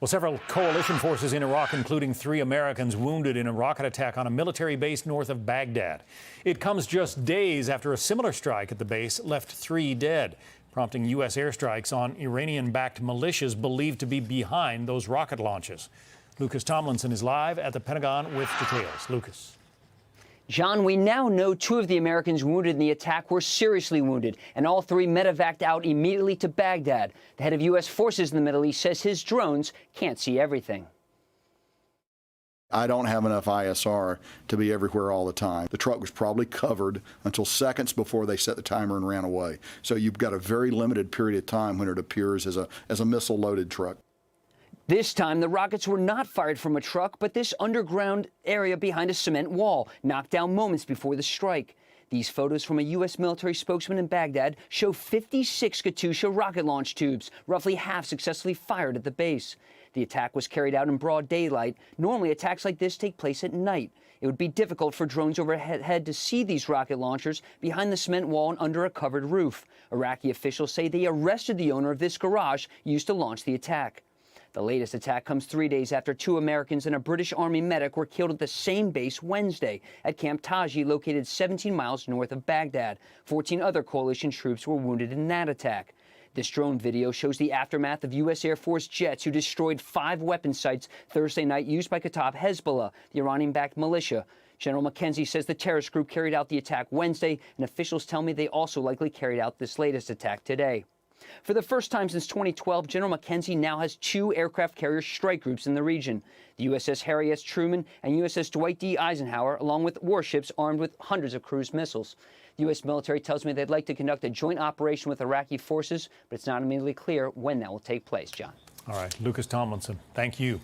Well, several coalition forces in Iraq, including 3 Americans, wounded in a rocket attack on a military base north of Baghdad. It comes just days after a similar strike at the base left 3 dead, prompting U.S. airstrikes on Iranian-backed militias believed to be behind those rocket launches. Lucas Tomlinson is live at the Pentagon with details. Lucas. John, we now know 2 of the Americans wounded in the attack were seriously wounded, and all 3 medevaced out immediately to Baghdad. The head of U.S. forces in the Middle East says his drones can't see everything. I don't have enough ISR to be everywhere all the time. The truck was probably covered until seconds before they set the timer and ran away. So you've got a very limited period of time when it appears as a missile-loaded truck. This time, the rockets were not fired from a truck, but this underground area behind a cement wall, knocked down moments before the strike. These photos from a U.S. military spokesman in Baghdad show 56 Katyusha rocket launch tubes, roughly half successfully fired at the base. The attack was carried out in broad daylight. Normally, attacks like this take place at night. It would be difficult for drones overhead to see these rocket launchers behind the cement wall and under a covered roof. Iraqi officials say they arrested the owner of this garage used to launch the attack. The latest attack comes 3 days after 2 Americans and a British Army medic were killed at the same base Wednesday at Camp Taji, located 17 miles north of Baghdad. 14 other coalition troops were wounded in that attack. This drone video shows the aftermath of U.S. Air Force jets who destroyed 5 weapon sites Thursday night used by Kataib Hezbollah, the Iranian-backed militia. General McKenzie says the terrorist group carried out the attack Wednesday, and officials tell me they also likely carried out this latest attack today. For the first time since 2012, General McKenzie now has 2 aircraft carrier strike groups in the region, the USS Harry S. Truman and USS Dwight D. Eisenhower, along with warships armed with hundreds of cruise missiles. The U.S. military tells me they'd like to conduct a joint operation with Iraqi forces, but it's not immediately clear when that will take place, John. All right, Lucas Tomlinson, thank you.